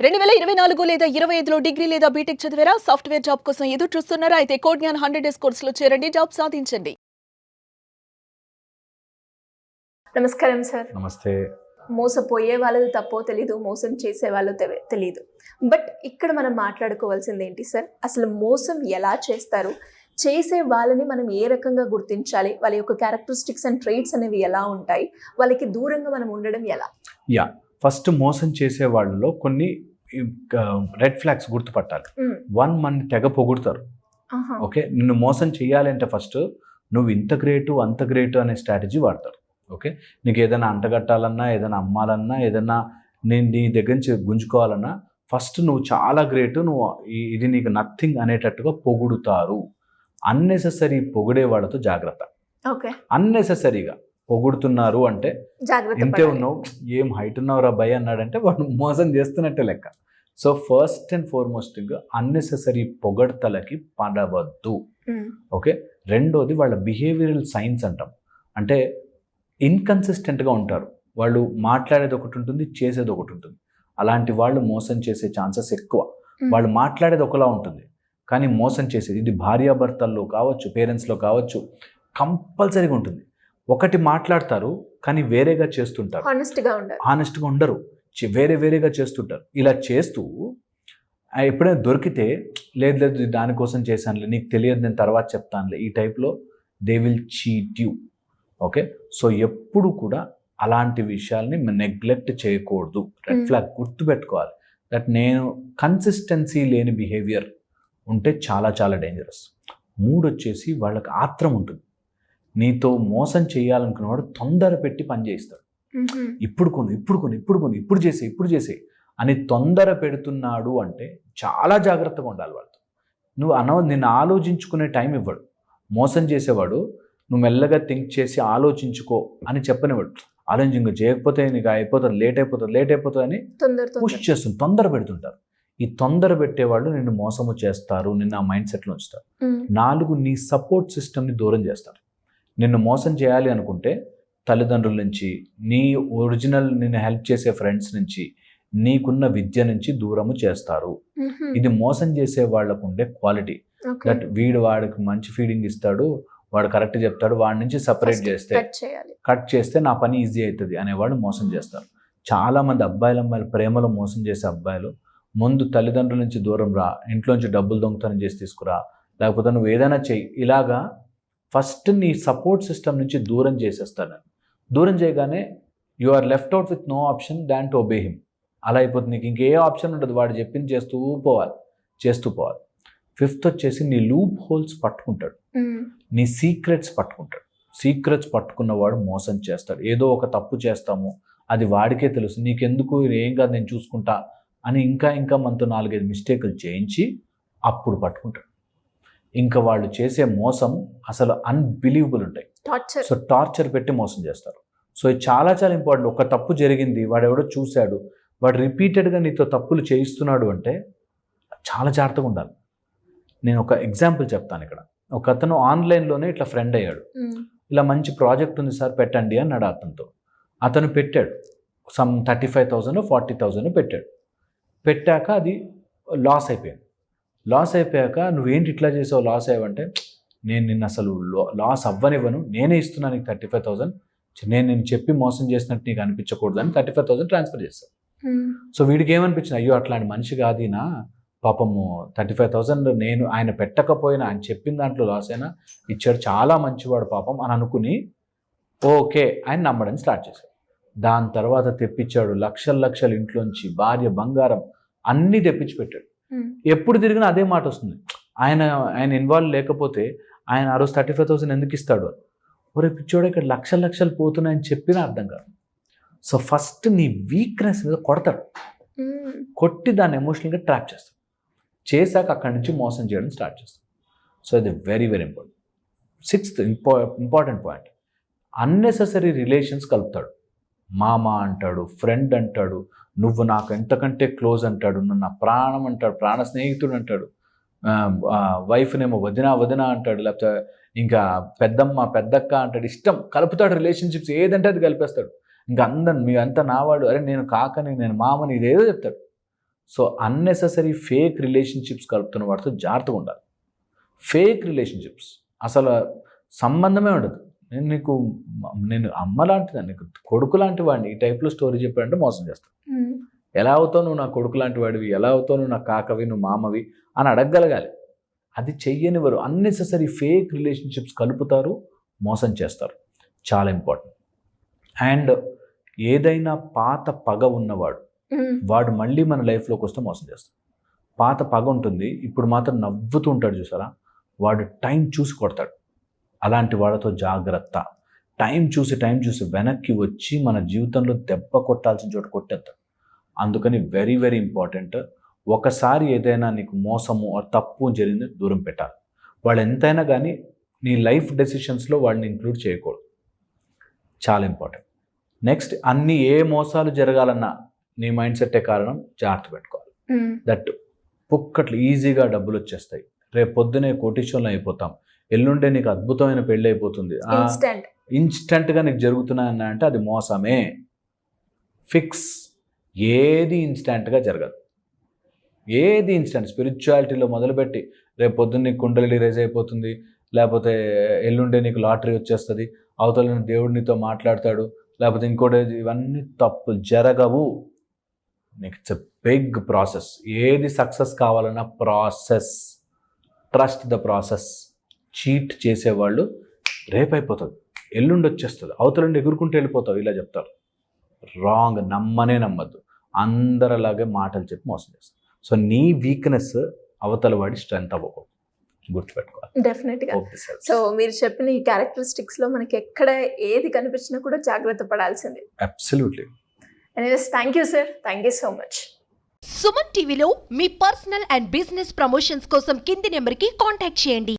2024 లేదా 25లో డిగ్రీ లేదా బీటెక్ చదివారా? సాఫ్ట్‌వేర్ జాబ్ కోసం ఎదురు చూస్తున్నారా? అయితే కోడ్ జ్ఞాన్ 100 డేస్ కోర్సులో చేరండి. జాబ్ సాధించండి. నమస్కారం సార్. నమస్తే. మోసపోయే వాళ్ళది తప్పో తెలీదు, మోసం చేసే వాళ్ళు తెలీదు. బట్ ఇక్కడ మనం మాట్లాడుకోవాల్సింది ఏంటి సార్? అసలు మోసం ఎలా చేస్తారు? చేసే వాళ్ళని మనం ఏ రకంగా గుర్తించాలి? వాళ్ళ యొక్క క్యారెక్టరిస్టిక్స్ అండ్ ట్రేట్స్ అనేవి ఎలా ఉంటాయి? వాళ్ళకి దూరంగా మనం ఉండడం ఎలా? ఫస్ట్ మోసం చేసే వాళ్ళలో కొన్ని రెడ్ ఫ్లాగ్స్ గుర్తుపట్టాలి. మన తెగ పొగుడుతారు. ఓకే, నిన్ను మోసం చేయాలి అంటే ఫస్ట్ నువ్వు ఇంత గ్రేటు అంత గ్రేటు అనే స్ట్రాటజీ వాడతారు. ఓకే, నీకు ఏదైనా అంటగట్టాలన్నా, ఏదైనా అమ్మాలన్నా, ఏదైనా నేను నీ దగ్గర నుంచి గుంజుకోవాలన్నా ఫస్ట్ నువ్వు చాలా గ్రేటు, నువ్వు ఇది నీకు నథింగ్ అనేటట్టుగా పొగుడుతారు. అన్నెసెసరీ పొగిడే వాళ్ళతో జాగ్రత్త. ఓకే, అన్నెసెసరీగా పొగుడుతున్నారు అంటే ఇంతే ఉన్నావు, ఏం హైట్ ఉన్నావురా భయ్ అన్నాడంటే వాడు మోసం చేస్తున్నట్టే లెక్క. So first and foremost unnecessary పొగడ్తలకి పడవద్దు. ఓకే, రెండోది వాళ్ళ బిహేవియరల్ సైన్స్ అంటాం. అంటే ఇన్కన్సిస్టెంట్గా ఉంటారు. వాళ్ళు మాట్లాడేది ఒకటి ఉంటుంది, చేసేది ఒకటి ఉంటుంది. అలాంటి వాళ్ళు మోసం చేసే ఛాన్సెస్ ఎక్కువ. వాళ్ళు మాట్లాడేది ఒకలా ఉంటుంది కానీ మోసం చేసేది, ఇది భార్యాభర్తల్లో కావచ్చు, పేరెంట్స్లో కావచ్చు, కంపల్సరీగా ఉంటుంది. ఒకటి మాట్లాడతారు కానీ వేరేగా చేస్తుంటారు, హానెస్ట్గా ఉండరు, వేరేగా చేస్తుంటారు. ఇలా చేస్తూ ఎప్పుడైనా దొరికితే లేదు లేదు దానికోసం చేశానులే, నీకు తెలియదు నేను తర్వాత చెప్తానులే, ఈ టైప్లో they will cheat you. Okay, so ఎప్పుడు కూడా అలాంటి విషయాల్ని నెగ్లెక్ట్ చేయకూడదు. రెడ్ ఫ్లాగ్ గుర్తుపెట్టుకోవాలి. దట్ నేను కన్సిస్టెన్సీ లేని బిహేవియర్ ఉంటే చాలా చాలా డేంజరస్. వచ్చేసి వాళ్ళకి ఆత్రం ఉంటుంది. నీతో మోసం చేయాలనుకున్నవాడు తొందర పెట్టి పని చేయిస్తాడు. ఇప్పుడు చేసే అని తొందర పెడుతున్నాడు అంటే చాలా జాగ్రత్తగా ఉండాలి వాళ్ళతో. నిన్ను ఆలోచించుకునే టైం ఇవ్వడు. మోసం చేసేవాడు నువ్వు మెల్లగా థింక్ చేసి ఆలోచించుకో అని చెప్పనివాడు. ఆలోచించుకో, చేయకపోతే నీకు అయిపోతుంది, లేట్ అయిపోతుంది అని పుష్ చేస్తుంది, తొందర పెడుతుంటారు. ఈ తొందర పెట్టేవాళ్ళు నిన్ను మోసము చేస్తారు, నిన్ను ఆ మైండ్ సెట్లో ఉంచుతారు. 4, నీ సపోర్ట్ సిస్టమ్ని దూరం చేస్తారు. నిన్ను మోసం చేయాలి అనుకుంటే తల్లిదండ్రుల నుంచి, నీ ఒరిజినల్ నిన్ను హెల్ప్ చేసే ఫ్రెండ్స్ నుంచి, నీకున్న విద్య నుంచి దూరము చేస్తారు. ఇది మోసం చేసే వాళ్ళకు ఉండే క్వాలిటీ. దట్ వాడికి మంచి ఫీడింగ్ ఇస్తాడు, వాడు కరెక్ట్ చెప్తాడు, వాడి నుంచి సపరేట్ చేస్తే కట్ చేస్తే నా పని ఈజీ అవుతుంది అనేవాడు మోసం చేస్తారు. చాలామంది అమ్మాయిలు ప్రేమలో మోసం చేసే అబ్బాయిలు ముందు తల్లిదండ్రుల నుంచి దూరం రా, ఇంట్లోంచి డబ్బులు దొంగతనం చేసి తీసుకురా, లేకపోతే నువ్వు ఏదైనా చెయ్యి, ఇలాగా ఫస్ట్ నీ సపోర్ట్ సిస్టమ్ నుంచి దూరం చేసేస్తాను. దూరం చేయగానే you are left out with no option than to obey him. అలా అయిపోతుంది, నీకు ఇంకే ఆప్షన్ ఉండదు, వాడు చెప్పింది చేస్తూ పోవాలి. 5th వచ్చేసి నీ లూప్ హోల్స్ పట్టుకుంటాడు, నీ సీక్రెట్స్ పట్టుకుంటాడు. సీక్రెట్స్ పట్టుకున్నవాడు మోసం చేస్తాడు. ఏదో ఒక తప్పు చేస్తాము, అది వాడికే తెలుసు, నీకెందుకు, ఏం కాదు నేను చూసుకుంటా అని ఇంకా మనతో 4-5 మిస్టేకులు చేయించి అప్పుడు పట్టుకుంటాడు. ఇంకా వాళ్ళు చేసే మోసం అసలు అన్బిలీవబుల్ ఉంటాయి. సో టార్చర్ పెట్టి మోసం చేస్తారు. సో ఇది చాలా చాలా ఇంపార్టెంట్. ఒక తప్పు జరిగింది, వాడు ఎవడో చూశాడు, వాడు రిపీటెడ్గా నీతో తప్పులు చేయిస్తున్నాడు అంటే చాలా జాగ్రత్తగా ఉండాలి. నేను ఒక ఎగ్జాంపుల్ చెప్తాను ఇక్కడ. ఒక అతను ఆన్లైన్లోనే ఇట్లా ఫ్రెండ్ అయ్యాడు. ఇలా మంచి ప్రాజెక్ట్ ఉంది సార్ పెట్టండి అన్నాడు అతనితో. అతను పెట్టాడు, సమ్ 35,000 40,000 పెట్టాడు. పెట్టాక అది లాస్ అయిపోయాక నువ్వేంటి ఇట్లా చేసావు, లాస్ అయ్యావంటే, నేను నిన్ను అసలు లాస్ అవ్వనివ్వను, నేనే ఇస్తున్నాను నీకు 35,000, నేను చెప్పి మోసం చేసినట్టు నీకు అనిపించకూడదు అని 35,000 ట్రాన్స్ఫర్ చేస్తాను. సో వీడికి ఏమనిపించింది, అయ్యో అట్లాంటి మనిషి కాదీనా, పాపము 35,000 ఆయన పెట్టకపోయినా ఆయన చెప్పిన దాంట్లో లాస్ అయినా ఇచ్చాడు, చాలా మంచివాడు పాపం అని అనుకుని ఓకే ఆయన నమ్మడం స్టార్ట్ చేశాడు. దాని తర్వాత తెప్పించాడు లక్షలు ఇంట్లోంచి, భార్య బంగారం అన్నీ తెప్పించి పెట్టాడు. ఎప్పుడు తిరిగినా అదే మాట వస్తుంది, ఆయన ఇన్వాల్వ్ లేకపోతే ఆయన ఆ రోజు 35,000 ఎందుకు ఇస్తాడు, ఒరే పిచ్చోడు ఇక్కడ లక్షలు పోతున్నాయని చెప్పినా అర్థం కాదు. సో ఫస్ట్ నీ వీక్నెస్ మీద కొడతాడు, కొట్టి దాన్ని ఎమోషనల్గా ట్రాప్ చేస్తాడు. చేశాక అక్కడి నుంచి మోసం చేయడం స్టార్ట్ చేస్తాడు. సో ఇది very important. 6th important point, unnecessary relations కలుపుతాడు. మామ అంటాడు, ఫ్రెండ్ అంటాడు, నువ్వు నాకు ఎంతకంటే క్లోజ్ అంటాడు, నువ్వు నా ప్రాణం అంటాడు, ప్రాణ స్నేహితుడు అంటాడు, వైఫ్నేమో వదిన అంటాడు, లేకపోతే ఇంకా పెద్దక్క అంటాడు. ఇష్టం కలుపుతాడు, రిలేషన్షిప్స్ ఏదంటే అది కలిపేస్తాడు. ఇంకా మీ అంతా నావాడు, అరే నేను కాకని, నేను మామని, ఇదేదో చెప్తాడు. సో అన్నెసెసరీ ఫేక్ రిలేషన్షిప్స్ కలుపుతున్న వాటితో జాగ్రత్తగా ఉండాలి. ఫేక్ రిలేషన్షిప్స్ అసలు సంబంధమే ఉండదు. నేను అమ్మ లాంటిదాన్ని, నీకు కొడుకు లాంటి వాడిని ఈ టైప్లో స్టోరీ చెప్పాడంటే మోసం చేస్తాను. ఎలా అవుతావు నువ్వు నా కొడుకు లాంటి వాడివి, ఎలా అవుతావు నువ్వు నా కాకవి, నువ్వు మామవి అని అడగగలగాలి. అది చెయ్యనివారు అన్నెసెసరీ ఫేక్ రిలేషన్షిప్స్ కలుపుతారు, మోసం చేస్తారు. చాలా ఇంపార్టెంట్. అండ్ ఏదైనా పాత పగ ఉన్నవాడు వాడు మళ్ళీ మన లైఫ్లోకి వస్తే మోసం చేస్తాడు. పాత పగ ఉంటుంది, ఇప్పుడు మాత్రం నవ్వుతూ ఉంటాడు చూసారా, వాడు టైం చూసి కొడతాడు. అలాంటి వాళ్ళతో జాగ్రత్త. టైం చూసి వెనక్కి వచ్చి మన జీవితంలో దెబ్బ కొట్టాల్సిన చోట కొట్టేస్తాడు. అందుకని వెరీ వెరీ ఇంపార్టెంట్. ఒకసారి ఏదైనా నీకు మోసము తప్పు జరిగింది దూరం పెట్టాలి. వాళ్ళు ఎంతైనా కానీ నీ లైఫ్ డెసిషన్స్లో వాళ్ళని ఇంక్లూడ్ చేయకూడదు. చాలా ఇంపార్టెంట్. నెక్స్ట్, ఏ మోసాలు జరగాలన్నా నీ మైండ్ సెట్టే కారణం, జాగ్రత్త పెట్టుకోవాలి. దట్ పుక్కట్లు ఈజీగా డబ్బులు వచ్చేస్తాయి, రేపు పొద్దునే కోటీశ్వరులు అయిపోతాం, ఎల్లుండే నీకు అద్భుతమైన పెళ్ళి అయిపోతుంది, ఇన్స్టెంట్గా నీకు జరుగుతున్నాయన్న అంటే అది మోసమే. ఫిక్స్. ఏది ఇన్స్టెంట్గా జరగదు. ఏది ఇన్స్టెంట్. స్పిరిచువాలిటీలో మొదలుపెట్టి రేపు పొద్దున్న నీకు కుండలి రేజ్ అయిపోతుంది, లేకపోతే ఎల్లుండే నీకు లాటరీ వచ్చేస్తుంది, అవతల దేవుడు నీతో మాట్లాడతాడు, లేకపోతే ఇంకోటి, ఇవన్నీ తప్పు జరగవు. నీకు ఇట్స్ ఎ బిగ్ ప్రాసెస్. ఏది సక్సెస్ కావాలన్నా process. Trust the process. Cheat చేసేవాళ్ళు రేపైపోతుంది, ఎల్లుండి వచ్చేస్తుంది, అవతలండి ఎగురుకుంటూ వెళ్ళిపోతావు, ఇలా చెప్తారు. రాంగ్. నమ్మద్దు. అందరిలాగే మాటలు చెప్పి మోసం చేస్తారు. సో నీ వీక్నెస్ అవతల వాడి స్ట్రెంత్ అవ్వకూడదు, గుర్తుపెట్టుకోవాలి. డెఫినెట్గా. సో మీరు చెప్పిన ఈ క్యారెక్టరిస్టిక్స్లో మనకి ఎక్కడ ఏది కనిపించినా కూడా జాగ్రత్త పడాల్సిందే. Absolutely. Anyways, thank you sir, thank you so much. Suman టీవీలో మీ పర్సనల్ అండ్ బిజినెస్ ప్రమోషన్స్ కోసం కింది నెంబర్కి కాంటాక్ట్ చేయండి.